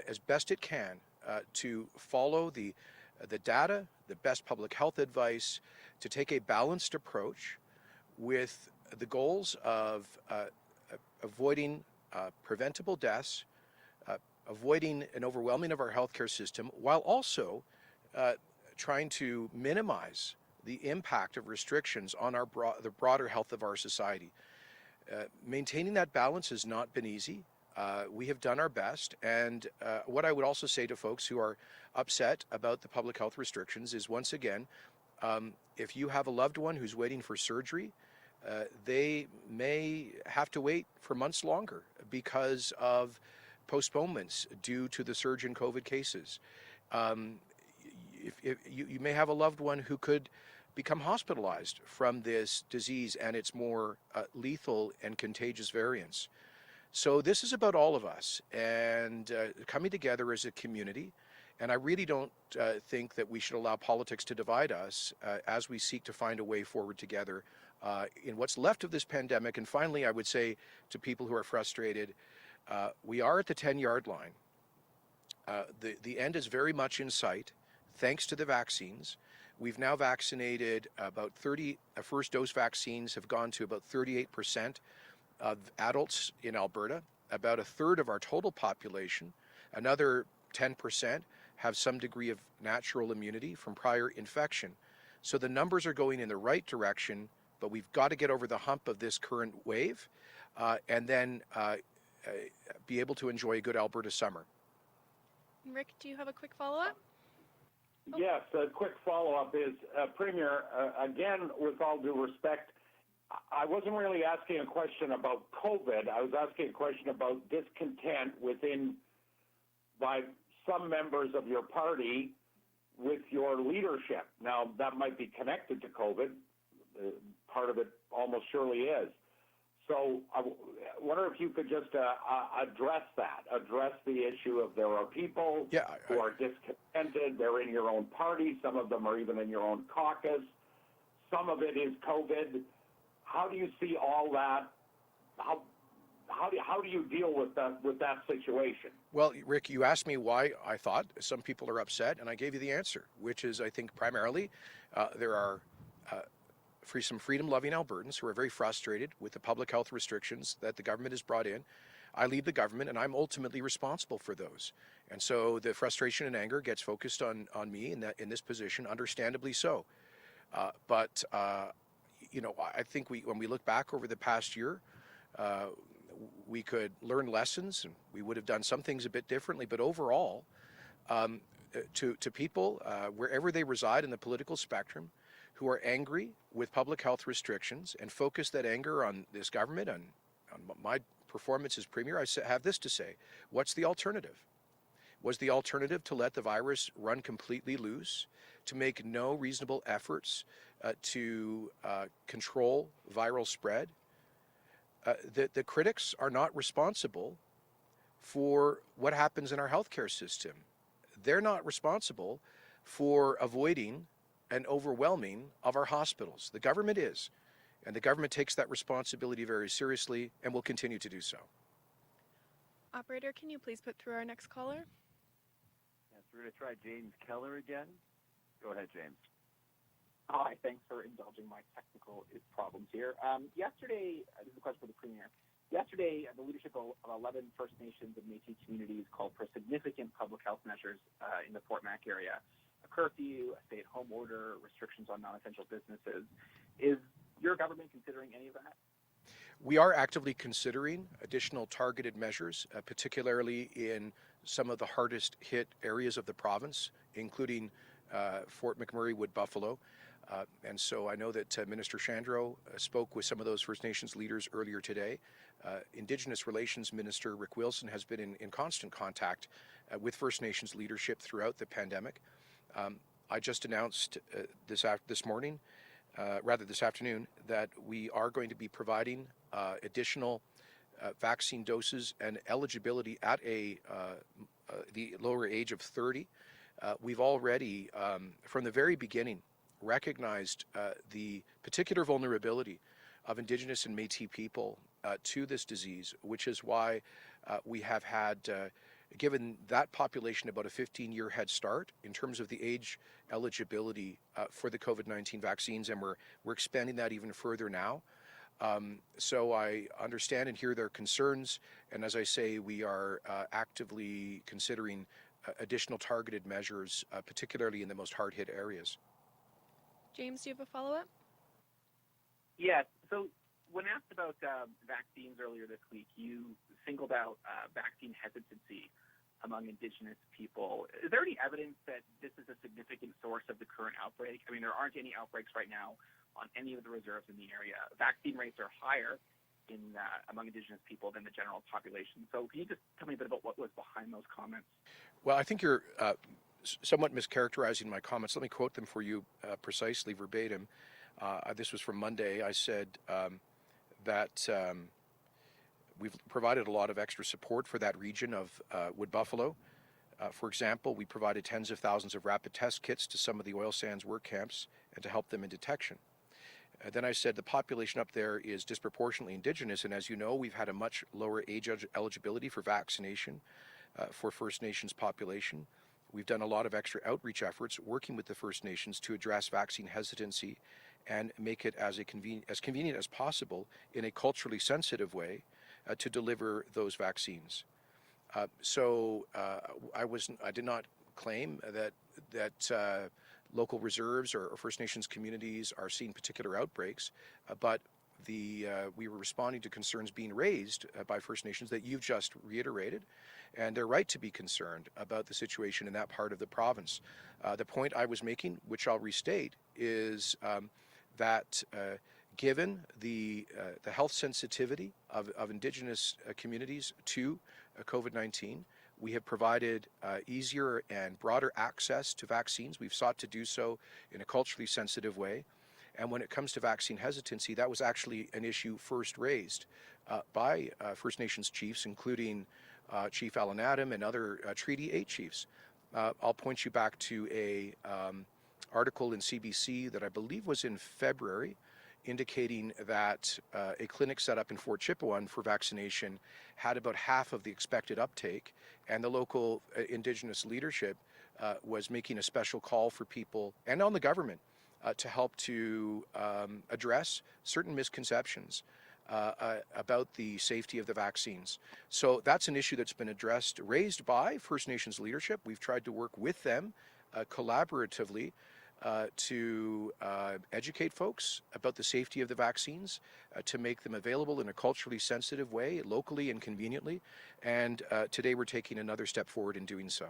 as best it can to follow the data, the best public health advice, to take a balanced approach with the goals of avoiding preventable deaths, avoiding an overwhelming of our healthcare system, while also trying to minimize the impact of restrictions on the broader health of our society. Maintaining that balance has not been easy. We have done our best, and what I would also say to folks who are upset about the public health restrictions is, once again, if you have a loved one who's waiting for surgery, they may have to wait for months longer because of postponements due to the surge in COVID cases. If you may have a loved one who could become hospitalized from this disease and its more lethal and contagious variants. So this is about all of us and coming together as a community. And I really don't think that we should allow politics to divide us as we seek to find a way forward together in what's left of this pandemic. And finally, I would say to people who are frustrated, we are at the 10-yard line. The end is very much in sight, thanks to the vaccines. We've now vaccinated about 30, first dose vaccines have gone to about 38% of adults in Alberta, about a third of our total population. Another 10% have some degree of natural immunity from prior infection. So the numbers are going in the right direction, but we've got to get over the hump of this current wave and then be able to enjoy a good Alberta summer. Rick, do you have a quick follow-up? Yes, a quick follow-up is, Premier, again, with all due respect, I wasn't really asking a question about COVID. I was asking a question about discontent by some members of your party with your leadership. Now, that might be connected to COVID. Part of it almost surely is. So I wonder if you could just address the issue of there are people who are discontented. They're in your own party. Some of them are even in your own caucus. Some of it is COVID. How do you see all that? How do you deal with that situation? Well, Rick, you asked me why I thought some people are upset, and I gave you the answer, which is I think primarily there are some freedom-loving Albertans who are very frustrated with the public health restrictions that the government has brought in. I lead the government, and I'm ultimately responsible for those. And so the frustration and anger gets focused on me in this position, understandably so. But you know, I think when we look back over the past year, we could learn lessons, and we would have done some things a bit differently. But overall, to people wherever they reside in the political spectrum, who are angry with public health restrictions and focus that anger on this government, on my performance as Premier, I have this to say. What's the alternative? Was the alternative to let the virus run completely loose, to make no reasonable efforts to control viral spread? The critics are not responsible for what happens in our healthcare system. They're not responsible for avoiding an overwhelming of our hospitals. The government is, and the government takes that responsibility very seriously and will continue to do so. Operator, can you please put through our next caller? Yes, we're going to try James Keller again. Go ahead, James. Hi, thanks for indulging my technical problems here. Yesterday, this is a question for the Premier. Yesterday, the leadership of 11 First Nations and Métis communities called for significant public health measures in the Fort Mac area. A curfew, a stay-at-home order, restrictions on non-essential businesses. Is your government considering any of that? We are actively considering additional targeted measures, particularly in some of the hardest hit areas of the province, including Fort McMurray, Wood Buffalo. And so I know that Minister Shandro spoke with some of those First Nations leaders earlier today. Indigenous Relations Minister Rick Wilson has been in constant contact with First Nations leadership throughout the pandemic. I just announced this afternoon, that we are going to be providing additional vaccine doses and eligibility at the lower age of 30. We've already, from the very beginning, recognized the particular vulnerability of Indigenous and Métis people to this disease, which is why we have had, given that population about a 15-year head start in terms of the age eligibility for the COVID-19 vaccines, and we're expanding that even further now. So I understand and hear their concerns, and as I say, we are actively considering additional targeted measures, particularly in the most hard-hit areas. James, do you have a follow-up? Yes. So when asked about vaccines earlier this week, you singled out vaccine hesitancy among Indigenous people. Is there any evidence that this is a significant source of the current outbreak? I mean, there aren't any outbreaks right now on any of the reserves in the area. Vaccine rates are higher among Indigenous people than the general population. So can you just tell me a bit about what was behind those comments? Well, I think you're somewhat mischaracterizing my comments. Let me quote them for you precisely, verbatim. This was from Monday. I said that We've provided a lot of extra support for that region of Wood Buffalo. For example, we provided tens of thousands of rapid test kits to some of the oil sands work camps and to help them in detection. Then I said the population up there is disproportionately Indigenous, and as you know, we've had a much lower age eligibility for vaccination for First Nations population. We've done a lot of extra outreach efforts working with the First Nations to address vaccine hesitancy and make it as convenient as possible in a culturally sensitive way to deliver those vaccines. I did not claim that local reserves or First Nations communities are seeing particular outbreaks, but we were responding to concerns being raised by First Nations that you've just reiterated, and they're right to be concerned about the situation in that part of the province. The point I was making, which I'll restate, is that given the health sensitivity of Indigenous communities to COVID-19, we have provided easier and broader access to vaccines. We've sought to do so in a culturally sensitive way. And when it comes to vaccine hesitancy, that was actually an issue first raised by First Nations chiefs, including Chief Alan Adam and other Treaty 8 chiefs. I'll point you back to a article in CBC that I believe was in February, indicating that a clinic set up in Fort Chipewyan for vaccination had about half of the expected uptake, and the local Indigenous leadership was making a special call for people and on the government to help to address certain misconceptions about the safety of the vaccines. So that's an issue that's been raised by First Nations leadership. We've tried to work with them collaboratively to educate folks about the safety of the vaccines, to make them available in a culturally sensitive way, locally and conveniently. And today we're taking another step forward in doing so.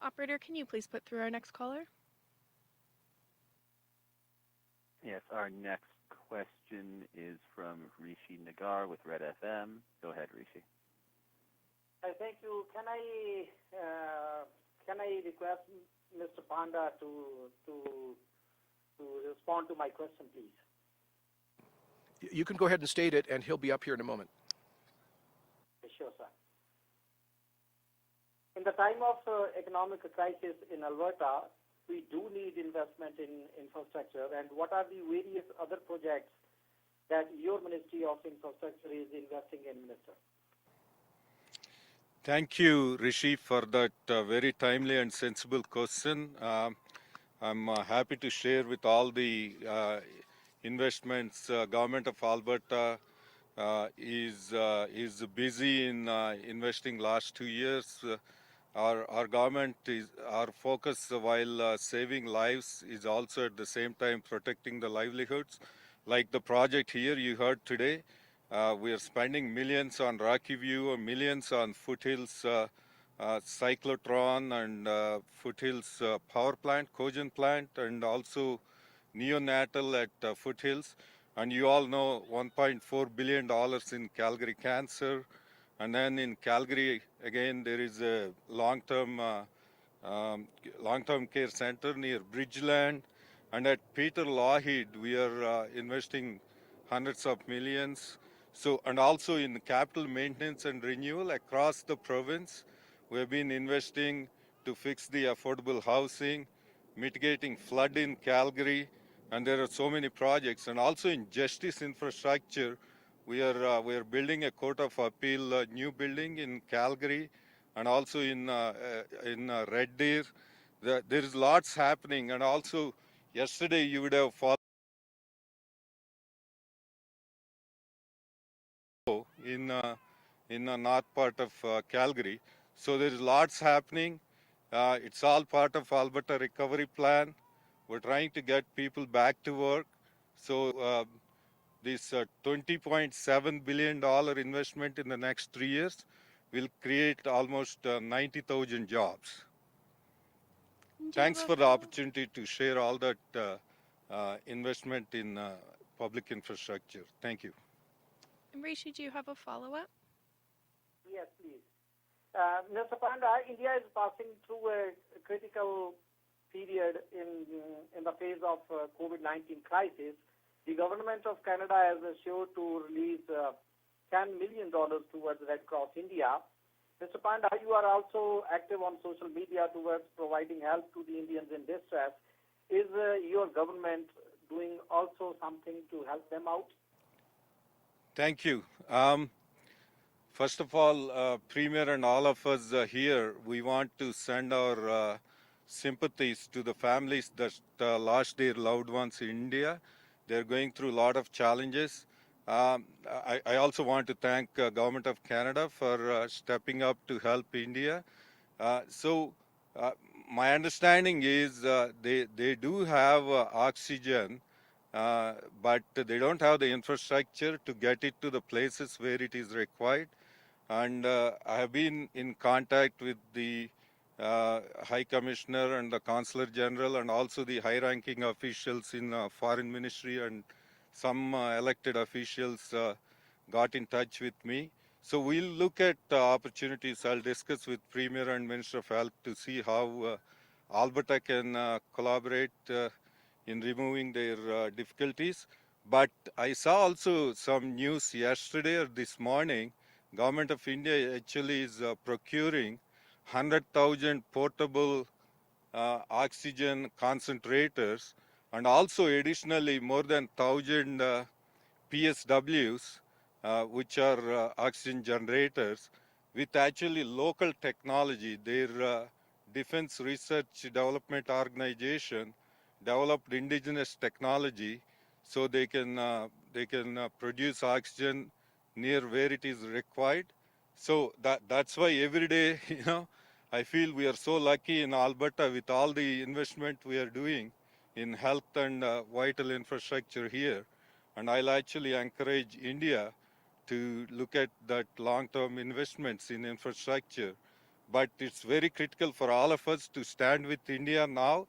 Operator, can you please put through our next caller? Yes, our next question is from Rishi Nagar with Red FM. Go ahead, Rishi. Thank you. Can I request Mr. Panda to respond to my question, please? You can go ahead and state it, and he'll be up here in a moment. Sure, sir. In the time of economic crisis in Alberta, we do need investment in infrastructure. And what are the various other projects that your Ministry of Infrastructure is investing in, Minister? Thank you, Rishi, for that very timely and sensible question. I'm happy to share with all the investments. Government of Alberta is busy in investing last 2 years. Our government our focus while saving lives is also at the same time protecting the livelihoods. Like the project here you heard today, we are spending millions on Rockyview, millions on Foothills cyclotron and Foothills power plant, cogen plant, and also neonatal at Foothills. And you all know $1.4 billion in Calgary cancer. And then in Calgary, again, there is a long-term care center near Bridgeland. And at Peter Lougheed, we are investing hundreds of millions. So, and also in capital maintenance and renewal across the province, we have been investing to fix the affordable housing, mitigating flood in Calgary, and there are so many projects. And also in justice infrastructure, we are building a Court of Appeal new building in Calgary, and also in Red Deer. There is lots happening, and also yesterday you would have followed in the north part of Calgary. So there is lots happening. It's all part of Alberta Recovery Plan. We're trying to get people back to work. So this $20.7 billion investment in the next 3 years will create almost 90,000 jobs. Thanks for the opportunity to share all that investment in public infrastructure. Thank you. And Rishi, do you have a follow-up? Yes, please. Mr. Panda, India is passing through a critical period in the phase of COVID-19 crisis. The government of Canada has assured to release $10 million towards Red Cross India. Mr. Panda, you are also active on social media towards providing help to the Indians in distress. Is your government doing also something to help them out? Thank you. First of all, Premier and all of us here, we want to send our sympathies to the families that lost their loved ones in India. They're going through a lot of challenges. I also want to thank Government of Canada for stepping up to help India. My understanding is they do have oxygen, but they don't have the infrastructure to get it to the places where it is required. And I have been in contact with the High Commissioner and the Consular General and also the high-ranking officials in Foreign Ministry, and some elected officials got in touch with me. So we'll look at opportunities. I'll discuss with Premier and Minister of Health to see how Alberta can collaborate in removing their difficulties. But I saw also some news yesterday or this morning. Government of India actually is procuring 100,000 portable oxygen concentrators, and also additionally more than 1,000 PSWs, which are oxygen generators, with actually local technology. Their Defense Research Development Organization developed indigenous technology so they can produce oxygen near where it is required. So that's why every day, I feel we are so lucky in Alberta with all the investment we are doing in health and vital infrastructure here. And I'll actually encourage India to look at that long-term investments in infrastructure. But it's very critical for all of us to stand with India now,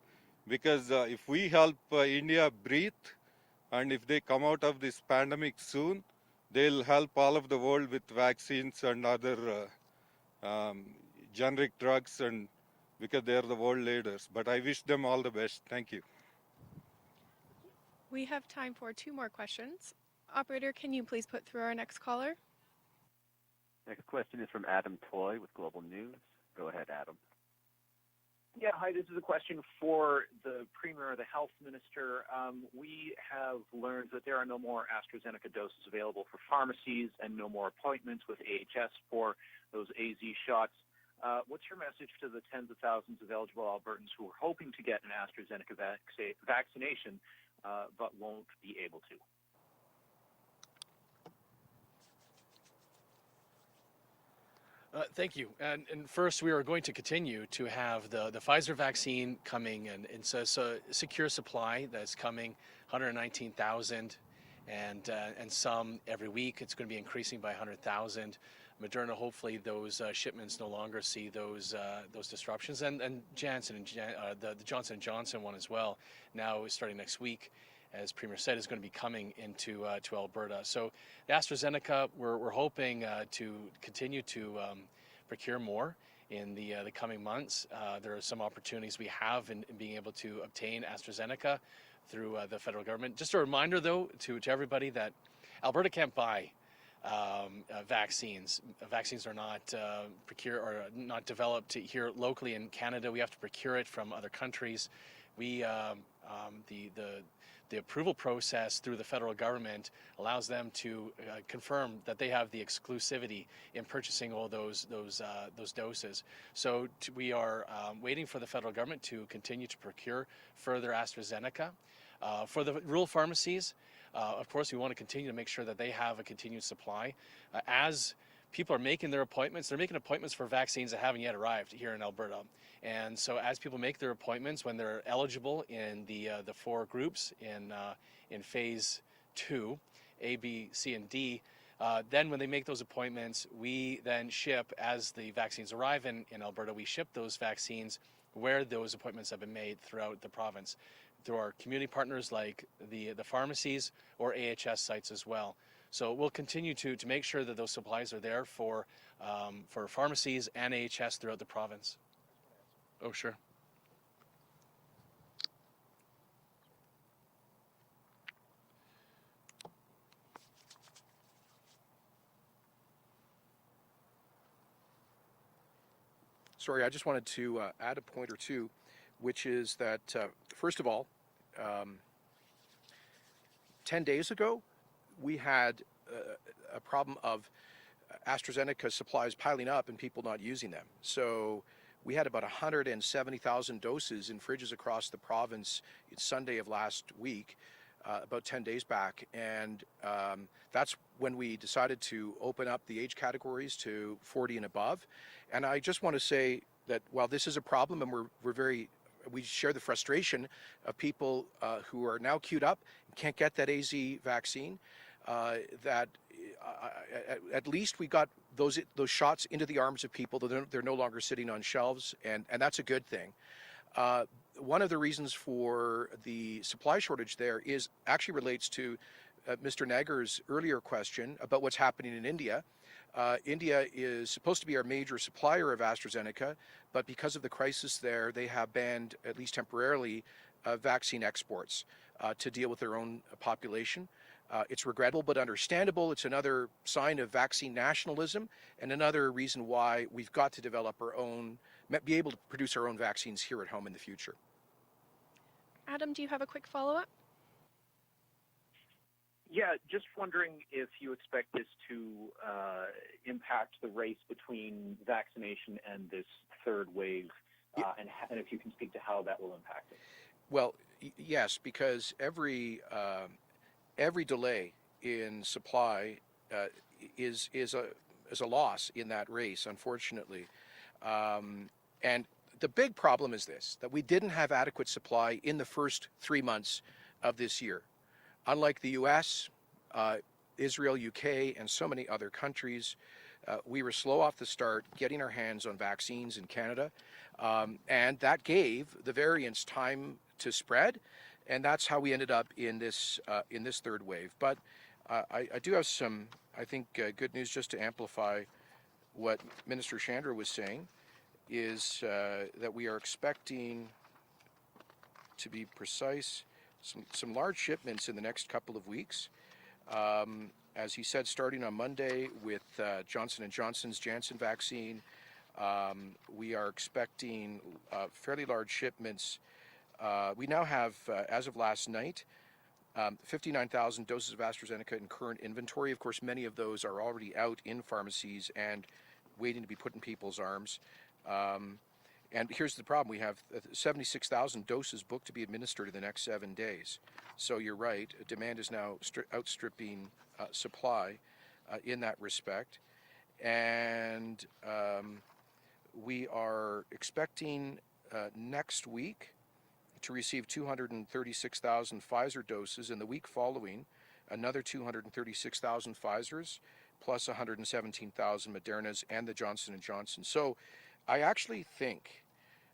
because if we help India breathe, and if they come out of this pandemic soon, they'll help all of the world with vaccines and other generic drugs, and because they are the world leaders. But I wish them all the best. Thank you. We have time for 2 more questions. Operator, can you please put through our next caller? Next question is from Adam Toy with Global News. Go ahead, Adam. Yeah, hi, this is a question for the Premier or the Health Minister. We have learned that there are no more AstraZeneca doses available for pharmacies and no more appointments with AHS for those AZ shots. What's your message to the tens of thousands of eligible Albertans who are hoping to get an AstraZeneca vaccination but won't be able to? Thank you. And first, we are going to continue to have the Pfizer vaccine coming, and it's a secure supply that's coming, 119,000, and some every week. It's going to be increasing by 100,000. Moderna, hopefully, those shipments no longer see those disruptions, and Janssen and the Johnson & Johnson one as well. Now, starting next week, as Premier said, is going to be coming into to Alberta. So the AstraZeneca, we're hoping to continue to procure more in the coming months. There are some opportunities we have in being able to obtain AstraZeneca through the federal government. Just a reminder, though, to everybody that Alberta can't buy vaccines. Vaccines are not procured or not developed here locally in Canada. We have to procure it from other countries. We the approval process through the federal government allows them to confirm that they have the exclusivity in purchasing all those doses. So we are waiting for the federal government to continue to procure further AstraZeneca. For the rural pharmacies, of course, we want to continue to make sure that they have a continued supply. As people are making their appointments, they're making appointments for vaccines that haven't yet arrived here in Alberta. And so as people make their appointments when they're eligible in the 4 groups in phase 2, A, B, C, and D, then when they make those appointments, we then ship, as the vaccines arrive in Alberta, we ship those vaccines where those appointments have been made throughout the province, through our community partners like the pharmacies or AHS sites as well. So we'll continue to make sure that those supplies are there for pharmacies and AHS throughout the province. Oh, sure. Sorry, I just wanted to add a point or two, which is that, first of all, 10 days ago, we had a problem of AstraZeneca supplies piling up and people not using them. So we had about 170,000 doses in fridges across the province Sunday of last week, about 10 days back. And that's when we decided to open up the age categories to 40 and above. And I just want to say that while this is a problem and we share the frustration of people who are now queued up and can't get that AZ vaccine, that at least we got those shots into the arms of people, that they're no longer sitting on shelves, and that's a good thing. One of the reasons for the supply shortage there actually relates to Mr. Nagar's earlier question about what's happening in India. India is supposed to be our major supplier of AstraZeneca, but because of the crisis there, they have banned, at least temporarily, vaccine exports to deal with their own population. It's regrettable but understandable. It's another sign of vaccine nationalism and another reason why we've got to develop be able to produce our own vaccines here at home in the future. Adam, do you have a quick follow-up? Yeah, just wondering if you expect this to impact the race between vaccination and this third wave, and if you can speak to how that will impact it. Well, yes, because every delay in supply is a loss in that race, unfortunately. And the big problem is this, that we didn't have adequate supply in the first 3 months of this year. Unlike the US, Israel, UK, and so many other countries, we were slow off the start getting our hands on vaccines in Canada, and that gave the variants time to spread, and that's how we ended up in this third wave. But I do have some, I think, good news just to amplify what Minister Shandro was saying, is that we are expecting, to be precise, some large shipments in the next couple of weeks. As he said, starting on Monday with Johnson & Johnson's Janssen vaccine, we are expecting fairly large shipments. We now have, as of last night, 59,000 doses of AstraZeneca in current inventory. Of course, many of those are already out in pharmacies and waiting to be put in people's arms. And here's the problem. We have 76,000 doses booked to be administered in the next 7 days. So you're right, demand is now outstripping supply in that respect. And we are expecting next week to receive 236,000 Pfizer doses, and the week following, another 236,000 Pfizers, plus 117,000 Modernas and the Johnson & Johnson. So I actually think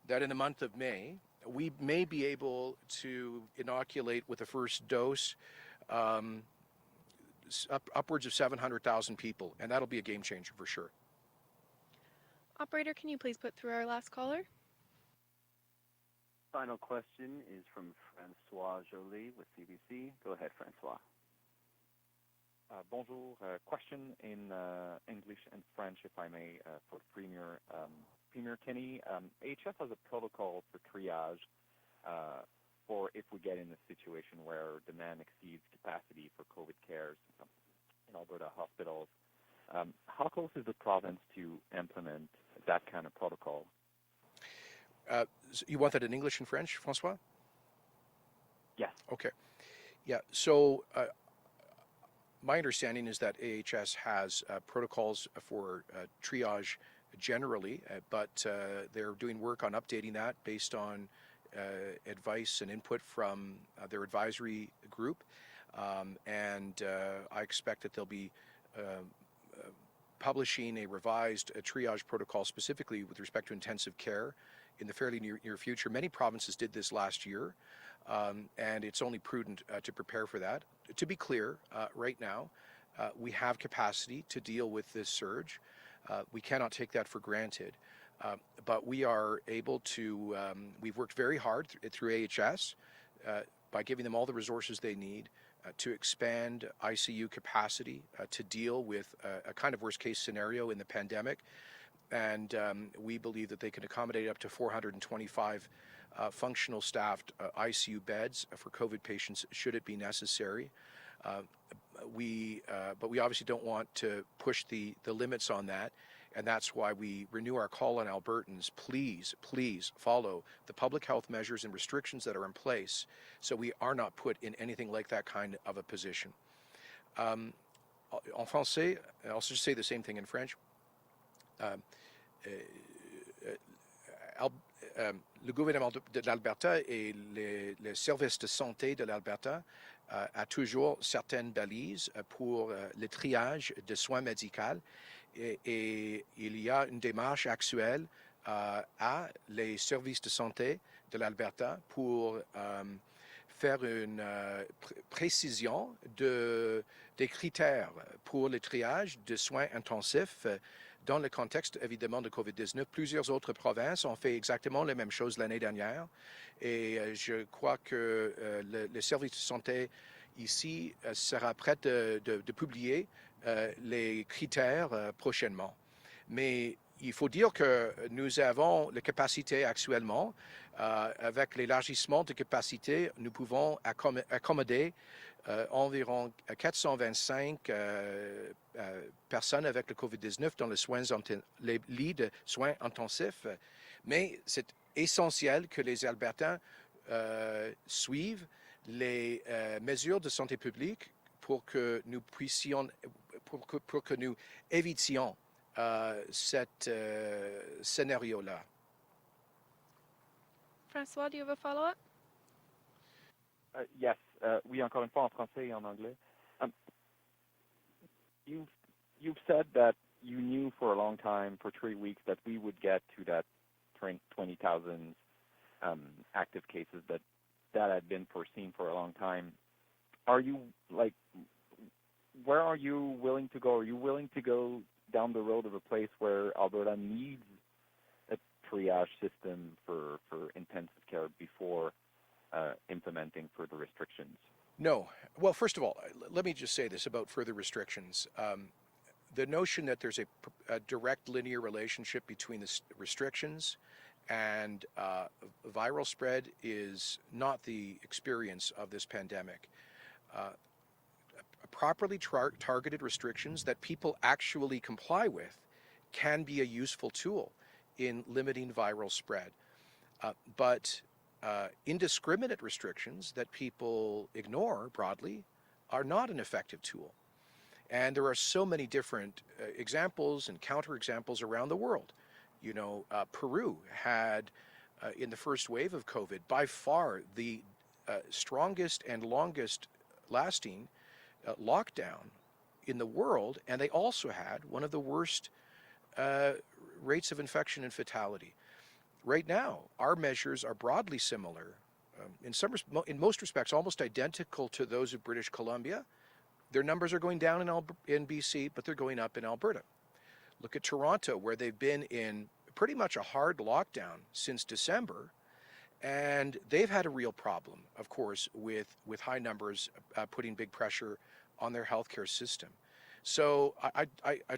that in the month of May, we may be able to inoculate with the first dose upwards of 700,000 people, and that'll be a game changer for sure. Operator, can you please put through our last caller? Final question is from Francois Joly with CBC. Go ahead, Francois. Bonjour. Question in English and French, if I may, for Premier Kenney. AHS has a protocol for triage for if we get in a situation where demand exceeds capacity for COVID cares in Alberta hospitals. How close is the province to implement that kind of protocol? You want that in English and French, Francois? Yes. Okay. Yeah, so my understanding is that AHS has protocols for triage generally, but they're doing work on updating that based on advice and input from their advisory group. And I expect that they'll be publishing a revised triage protocol specifically with respect to intensive care in the fairly near future. Many provinces did this last year, and it's only prudent to prepare for that. To be clear, right now, we have capacity to deal with this surge. We cannot take that for granted, but we are able to, we've worked very hard through AHS by giving them all the resources they need to expand ICU capacity to deal with a kind of worst case scenario in the pandemic. and we believe that they can accommodate up to 425 functional staffed ICU beds for COVID patients should it be necessary. But we obviously don't want to push the limits on that, and that's why we renew our call on Albertans. Please follow the public health measures and restrictions that are in place so we are not put in anything like that kind of a position. En français, I'll just say the same thing in French. Le gouvernement de l'Alberta et les services de santé de l'Alberta a toujours certaines balises pour le triage de soins médicaux et il y a une démarche actuelle à les services de santé de l'Alberta pour faire une précision des critères pour le triage de soins intensifs dans le contexte évidemment de COVID-19. Plusieurs autres provinces ont fait exactement la même chose l'année dernière et je crois que le service de santé ici sera prêt de publier les critères prochainement. Mais il faut dire que nous avons la capacité actuellement, avec l'élargissement de capacité, nous pouvons accommoder environ 425 personnes avec le COVID-19 dans les lits de soins intensifs. Mais c'est essentiel que les Albertains suivent les mesures de santé publique pour que nous puissions, pour que nous évitions cet scénario-là. Francois, do you have a follow-up? Yes, oui, encore une fois en français et en anglais. You've said that you knew for a long time, for 3 weeks, that we would get to that 20,000 active cases that had been foreseen for a long time. Are you, like, where are you willing to go? Are you willing to go down the road of a place where Alberta needs a triage system for intensive care before implementing further restrictions? No. Well, first of all, let me just say this about further restrictions. The notion that there's a direct linear relationship between the restrictions and viral spread is not the experience of this pandemic. Properly targeted restrictions that people actually comply with can be a useful tool in limiting viral spread. But indiscriminate restrictions that people ignore broadly are not an effective tool. And there are so many different examples and counterexamples around the world. You know, Peru had, in the first wave of COVID, by far the strongest and longest lasting lockdown in the world, and they also had one of the worst rates of infection and fatality. Right now, our measures are broadly similar, in most respects almost identical to those of British Columbia. Their numbers are going down in BC, but they're going up in Alberta. Look at Toronto, where they've been in pretty much a hard lockdown since December, and they've had a real problem, of course, with high numbers putting big pressure on their healthcare system. So I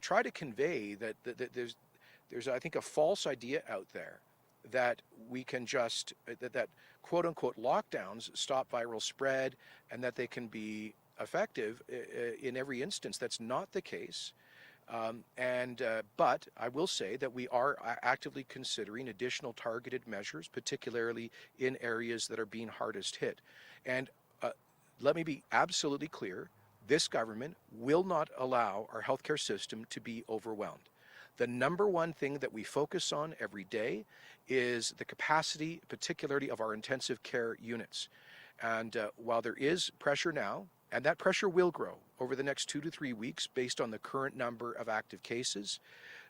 try to convey that there's I think a false idea out there that we can just that quote unquote lockdowns stop viral spread and that they can be effective in every instance. That's not the case. But I will say that we are actively considering additional targeted measures, particularly in areas that are being hardest hit. And let me be absolutely clear, this government will not allow our healthcare system to be overwhelmed. The number one thing that we focus on every day is the capacity, particularly of our intensive care units. And while there is pressure now, and that pressure will grow over the next 2 to 3 weeks based on the current number of active cases,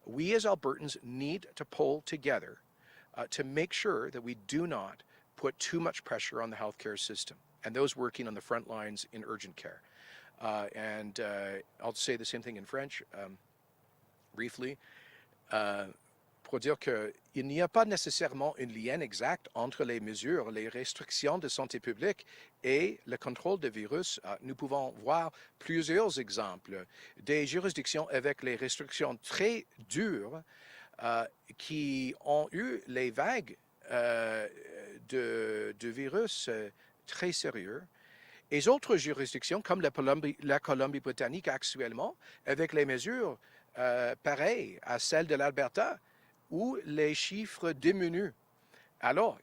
we as Albertans need to pull together to make sure that we do not put too much pressure on the healthcare system and those working on the front lines in urgent care. I'll say the same thing in French briefly. Pour dire qu'il n'y a pas nécessairement un lien exact entre les mesures, les restrictions de santé publique et le contrôle du virus. Nous pouvons voir plusieurs exemples des juridictions avec les restrictions très dures qui ont eu les vagues de virus très sérieux. Et autres juridictions, comme la Colombie-Britannique actuellement, avec les mesures pareilles à celles de l'Alberta, où les chiffres diminuent. Alors,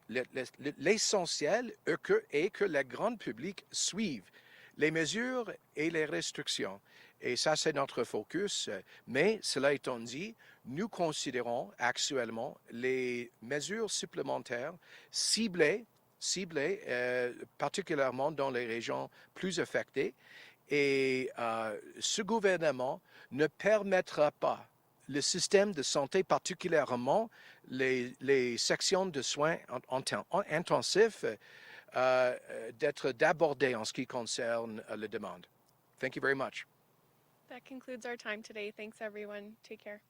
l'essentiel est que le grand public suive les mesures et les restrictions. Et ça, c'est notre focus. Mais cela étant dit, nous considérons actuellement les mesures supplémentaires ciblées, particulièrement dans les régions plus affectées. Et ce gouvernement ne permettra pas le système de santé, particulièrement les sections de soins intensifs, d'être débordées en ce qui concerne la demande. Thank you very much. That concludes our time today. Thanks, everyone. Take care.